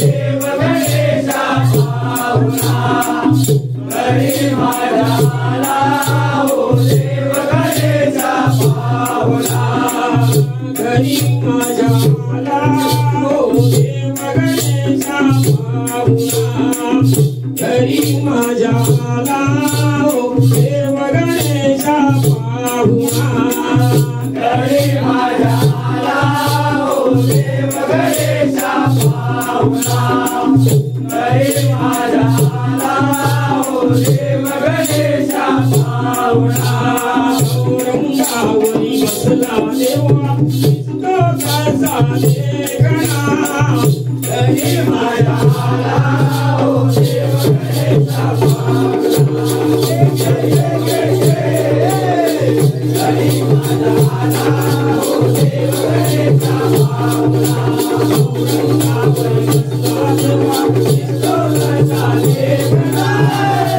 देव गणेशा पाहुणा घरी माझ्या आला हो देव गणेशा पाहुणा घरी माझ्या आला हो देव गणेशा पाहुणा घरी माझ्या आला हो देव गणेशा पाहुणा घरी माझ्या आला हो देव गणेशा पाहुणा घरी माझ्या आला हो देव गणेशा पाहुणा रंगावरी बसला देवा दिसतो कसा देखणा घरी माझ्या आला हो देव गणेशा पाहुणा घरी माझ्या आला हो देव गणेशा पाहुणा रंगावरी बसला देवा दिसतो कसा देखणा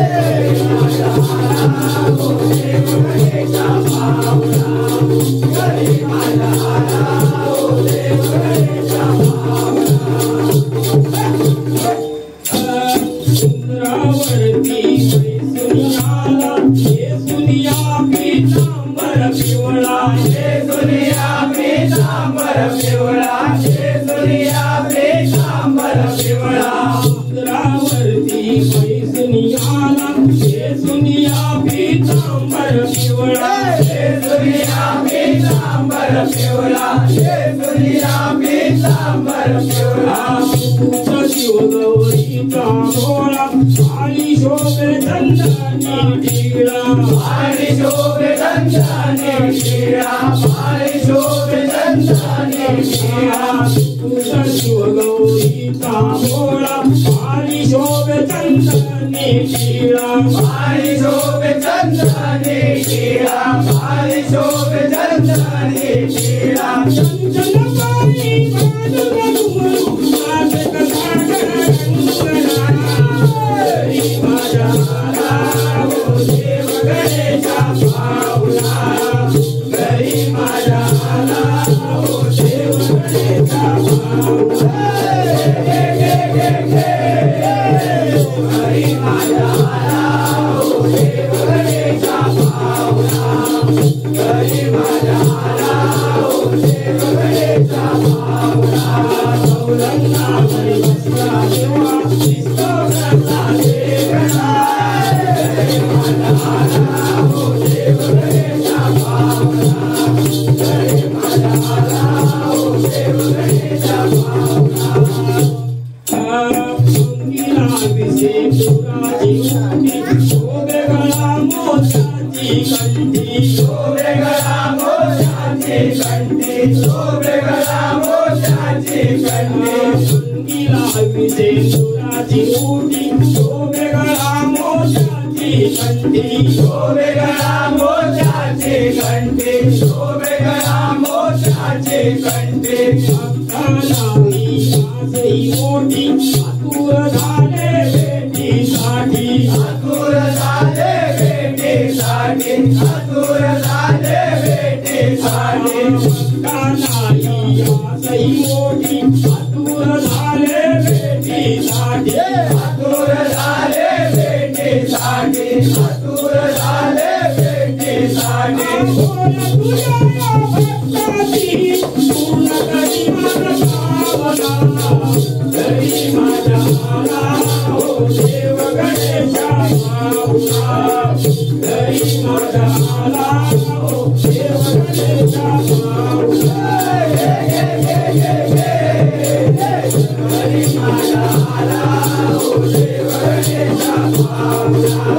घरी माझ्या आला हो देव गणेशा पाहुणा घरी माझ्या आला हो देव गणेशा पाहुणा सुंदरावरती सुनियाला हे सुनिया पीतांबर पिवळा हे सुनिया पीतांबर पिवळा हे सुनिया पीतांबर पिवळा सुंदरावरती सुनियाला हे सुनिया पीतांबर पिवळा हे सुनिया पीतांबर पिवळा हे सुनिया पीतांबर पिवळा शिवगौरीचा भोळा आणि शोभे चंदनी टिळा आणि शोभे चंदनी टिळा आणि शोभे चंदनी टिळा तुझा शिवगौरीचा भोळा आणि शोभे चंदनी टिळा आणि शोभे चंदनी टिळा आणि शोभे चंदनी टिळा चंचल पाणी बाजूला घुमरू माझे घरी माझ्या आला हो देव गणेशा पाहुणा घरी माझ्या आला हो देव गणेशा पाहुणा घरी माझ्या आला हो देव गणेशा पाहुणा घरी माझ्या आला हो देव गणेशा पाहुणा चौरंगावरी बसला देवा दिसतो कसा देखणा घरी माझ्या आला हो देव गणेशा पाहुणा घरी माझ्या आला हो देव गणेशा पाहुणा अंगीला विशेषुराची उटी शोभे गळा मोत्याची कंठी शोभे गळा मोत्याची कंठी शोभे गळा मोत्याची कंठी अंगीला विशेषुराची उटी शोभे गळा मोत्याची कंठी शोभे गळा मोत्याची कंठी शोभे गळा मोत्याची कंठी भक्ताला आसई मोठी आतुर झाले भेटीसाठी आतुर झाले भेटीसाठी आतुर झाले भेटीसाठी भक्ताला आसई मोठी आतुर झाले भेटीसाठी आतुर झाले भेटीसाठी आतुर झाले भेटीसाठी तुझ्या भक्ताची पूर्ण करी माझा भावना घरी माझ्या आला हो देव गणेशा पाहुणा घरी माझ्या आला हो देव गणेशा पाहुणा घरी माझ्या आला हो देव गणेशा पाहुणा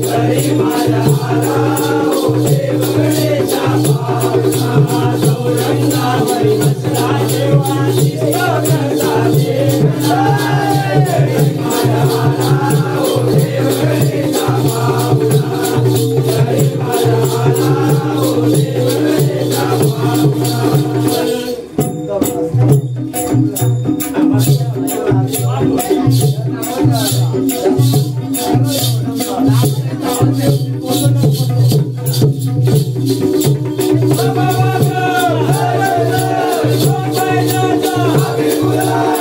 घरी माझ्या आला हो देव गणेशा पाहुणा चौरंगावरी बसला देवा दिसतो कसा देखणा घरी माझ्या आला हो देव गणेशा पाहुणा घरी माझ्या आला हो देव गणेशा पाहुणा Hare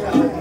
चालू